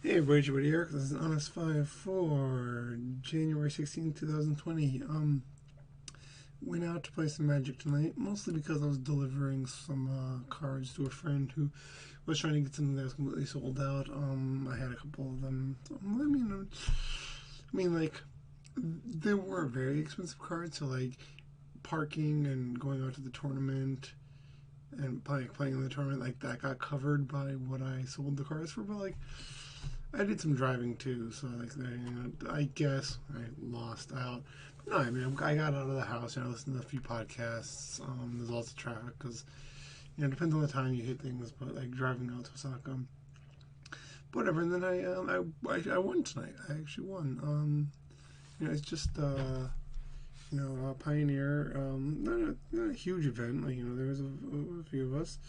Hey everybody, Jabari here. This is Honest 5 for January 16th, 2020. Went out to play some Magic tonight, mostly because I was delivering some cards to a friend who was trying to get something that was completely sold out. I had a couple of them. Like, they weren't very expensive cards, so like parking and going out to the tournament and playing in the tournament, like that got covered by what I sold the cards for, but like I did some driving too, so like I guess I lost out. No, I mean I got out of the house and I listened to a few podcasts. There's lots of traffic because it depends on the time you hit things, but like driving out to Osaka, whatever. And then I won tonight. I actually won. It's just Pioneer. Not a huge event. Like there was a few of us,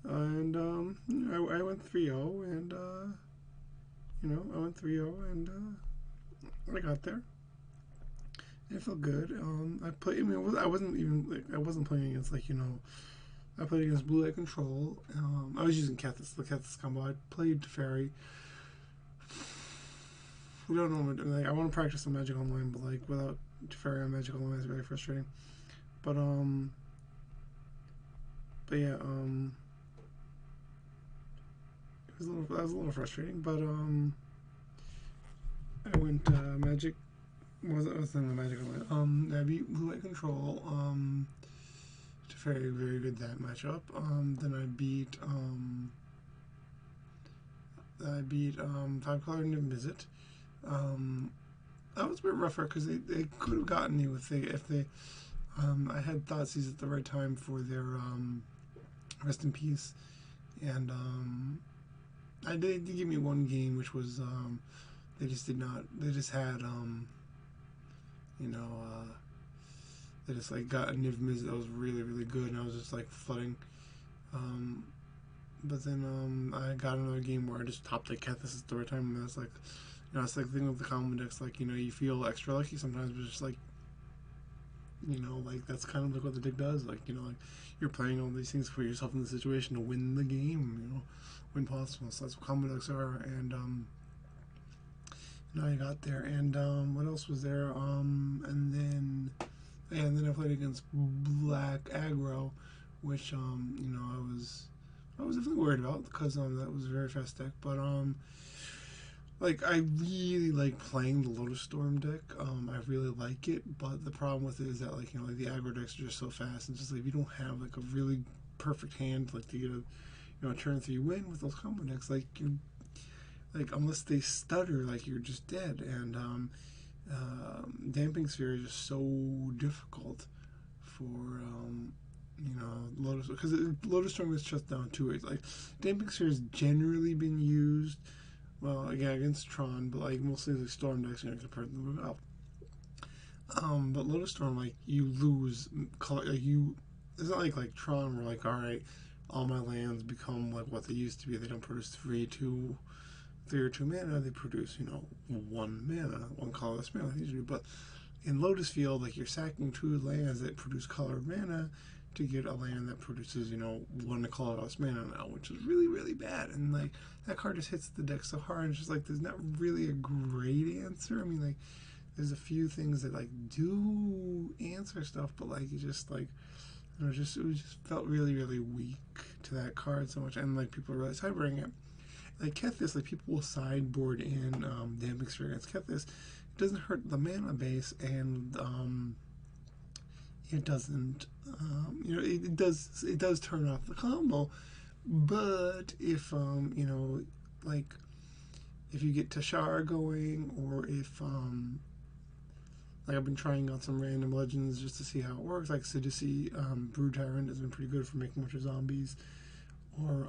and I went 3-0 and. I went 3-0 and I got there. It felt good. I played. I wasn't even like I wasn't playing against I played against Blue Light Control. I was using Kethis, the Kethis combo. I played Teferi. We don't know. Like I want to practice some Magic Online, but like without Teferi on Magic Online, it's very frustrating. But but yeah, that was a little frustrating. But I went Magic was in the Magic Online. I beat Blue Light Control. To very very good that matchup. Then I beat Five Color Niv Mizzet. Um, that was a bit rougher because they could have gotten me if they. I had Thoughtseize at the right time for their Rest in Peace, and I did give me one game which was they just did not. They just had you know they just like got a Niv Mizzet that was really really good, and I was just like flooding. Um, but then I got another game where I just topped like Kethis at the right time, and that's like it's like the thing with the combo decks, like you feel extra lucky sometimes, but just like like that's kind of like what the deck does, like you're playing all these things for yourself in the situation to win the game, win possible. So that's what combo decks are, and now I got there, and what else was there? And then I played against Black Aggro, which I was definitely worried about because that was a very fast deck, but like I really like playing the Lotus Storm deck. I really like it, but the problem with it is that like the aggro decks are just so fast, and just like if you don't have like a really perfect hand like to get a turn 3 win with those combo decks, like you like unless they stutter, like you're just dead. And Damping Sphere is just so difficult for Lotus, because Lotus Storm is shut down two ways. Like Damping Sphere has generally been used well, again against Tron, but like mostly the Storm decks, compared to the move out. But Lotus Storm, like you lose color, like you. It's not like Tron, where like all right, all my lands become like what they used to be. They don't produce three or two mana. They produce one mana, one colorless mana usually. But in Lotus Field, like you're sacking two lands that produce colored mana to get a land that produces, one colorless mana now, which is really, really bad. And like that card just hits the deck so hard. It's just like there's not really a great answer. I mean, like there's a few things that like do answer stuff, but like it just like it just felt really, really weak to that card so much. And like people are really sideboarding it. Like Kethis, like people will sideboard in Damping Sphere against Kethis. It doesn't hurt the mana base, and it doesn't. It does turn off the combo, but if like if you get Tashar going, or if like I've been trying out some random legends just to see how it works. Like Sidisi, Brood Tyrant has been pretty good for making a bunch of zombies, or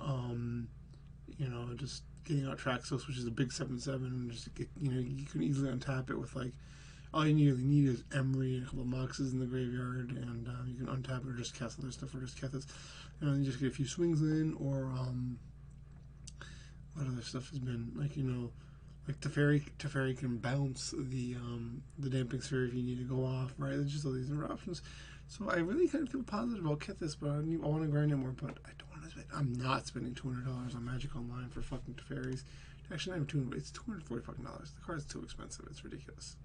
just getting out Traxos, which is a big 7/7, and just get you can easily untap it with like all you really need is Emery and a couple of Moxes in the graveyard, and you can untap it or just cast other stuff or just Kethis, and you just get a few swings in, or what other stuff has been like Teferi can bounce the Damping Sphere if you need to go off, right? There's just all these other options. So I really kind of feel positive about Kethis, but I want to grind it more. But I don't want to spend. I'm not spending $200 on Magic Online for fucking Teferis. Actually, not even 200. It's $240 fucking dollars. The card's too expensive. It's ridiculous.